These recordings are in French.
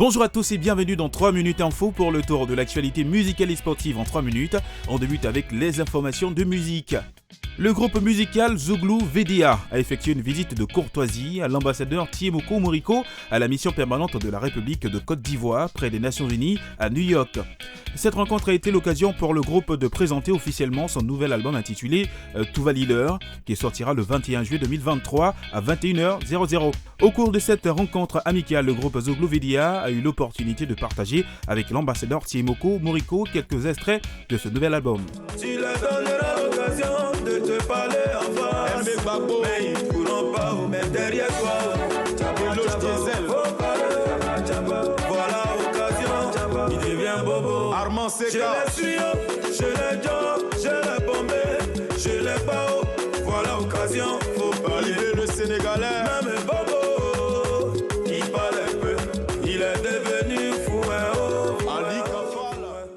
Bonjour à tous et bienvenue dans 3 minutes info pour le tour de l'actualité musicale et sportive en 3 minutes. On débute avec les informations de musique. Le groupe musical Zouglou VDA a effectué une visite de courtoisie à l'ambassadeur Thiemoko Moriko à la mission permanente de la République de Côte d'Ivoire près des Nations Unies à New York. Cette rencontre a été l'occasion pour le groupe de présenter officiellement son nouvel album intitulé Tuvalileur qui sortira le 21 juillet 2023 à 21h00. Au cours de cette rencontre amicale, le groupe Zouglou VDA a eu l'opportunité de partager avec l'ambassadeur Thiemoko Moriko quelques extraits de ce nouvel album. Tu leur donneras l'occasion de te parler en face, mais ils ne pourront pas vous mettre derrière toi. Voilà l'occasion, il devient bobo. Armand Seka. Je l'ai suyo, je l'ai job, je l'ai bombé, je l'ai bao. Voilà l'occasion, faut parler. Il est le Sénégalais. Même bobo, il parlait peu, il est devenu fou. Ali Kafal.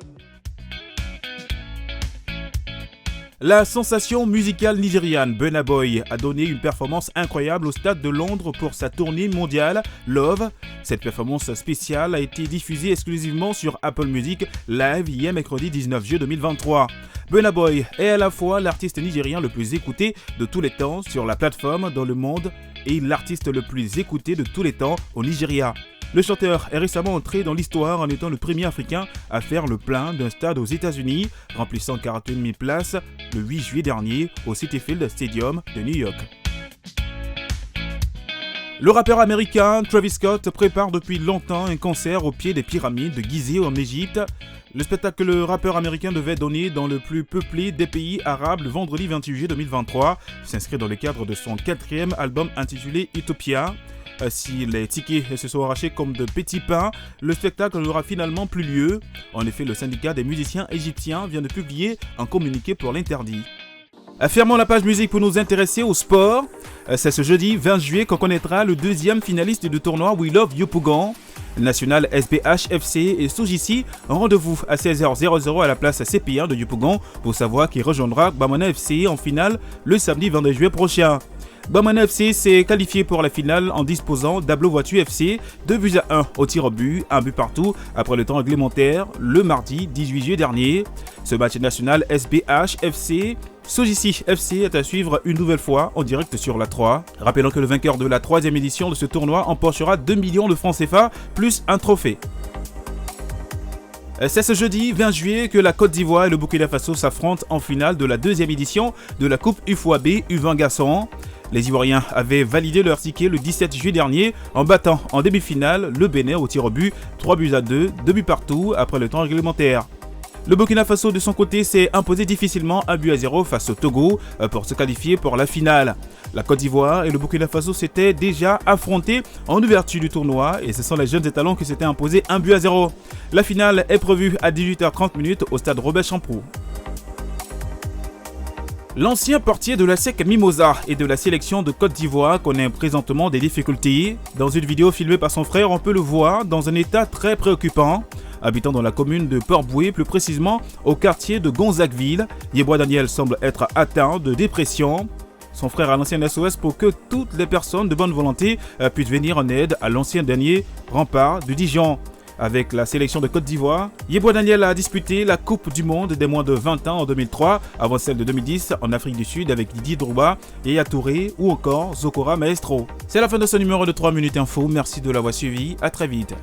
La sensation musicale nigériane Burna Boy a donné une performance incroyable au stade de Londres pour sa tournée mondiale Love. Cette performance spéciale a été diffusée exclusivement sur Apple Music Live hier mercredi 19 juillet 2023. Burna Boy est à la fois l'artiste nigérien le plus écouté de tous les temps sur la plateforme dans le monde et l'artiste le plus écouté de tous les temps au Nigeria. Le chanteur est récemment entré dans l'histoire en étant le premier Africain à faire le plein d'un stade aux États-Unis, remplissant 41 000 places le 8 juillet dernier au Citi Field Stadium de New York. Le rappeur américain Travis Scott prépare depuis longtemps un concert au pied des pyramides de Gizeh en Égypte. Le spectacle que le rappeur américain devait donner dans le plus peuplé des pays arabes le vendredi 28 juillet 2023 s'inscrit dans le cadre de son 4e album intitulé Utopia. Si les tickets se sont arrachés comme de petits pains, le spectacle n'aura finalement plus lieu. En effet, le syndicat des musiciens égyptiens vient de publier un communiqué pour l'interdit. Fermons la page musique pour nous intéresser au sport. C'est ce jeudi 20 juillet qu'on connaîtra le deuxième finaliste du tournoi We Love Yopougon. National SBH FC et Soujissi ont rendez-vous à 16h00 à la place CP1 de Yopougon pour savoir qui rejoindra Bamana FC en finale le samedi 22 juillet prochain. Bamana FC s'est qualifié pour la finale en disposant d'Ablo Voiture FC 2-1 au tir au but, 1 but partout après le temps réglementaire le mardi 18 juillet dernier. Ce match national SBH FC Soujissi FC est à suivre une nouvelle fois en direct sur la 3. Rappelons que le vainqueur de la 3e édition de ce tournoi empochera 2 millions de francs CFA plus un trophée. C'est ce jeudi 20 juillet que la Côte d'Ivoire et le Burkina Faso s'affrontent en finale de la 2e édition de la Coupe UFOAB U20 Garçons. Les Ivoiriens avaient validé leur ticket le 17 juillet dernier en battant en demi-finale le Bénin au tir au but 3-2, 2 buts partout après le temps réglementaire. Le Burkina Faso de son côté s'est imposé difficilement 1-0 face au Togo pour se qualifier pour la finale. La Côte d'Ivoire et le Burkina Faso s'étaient déjà affrontés en ouverture du tournoi et ce sont les jeunes étalons qui s'étaient imposés 1-0. La finale est prévue à 18h30 au stade Robert Champroux. L'ancien portier de la SEC Mimosa et de la sélection de Côte d'Ivoire connaît présentement des difficultés. Dans une vidéo filmée par son frère, on peut le voir dans un état très préoccupant. Habitant dans la commune de Port-Boué, plus précisément au quartier de Gonzagueville, Yeboah Daniel semble être atteint de dépression. Son frère a lancé un SOS pour que toutes les personnes de bonne volonté puissent venir en aide à l'ancien dernier rempart de Dijon. Avec la sélection de Côte d'Ivoire, Yeboah Daniel a disputé la Coupe du Monde des moins de 20 ans en 2003, avant celle de 2010 en Afrique du Sud avec Didier Drogba, Yaya Touré ou encore Zokora Maestro. C'est la fin de ce numéro de 3 minutes info, merci de l'avoir suivi, à très vite.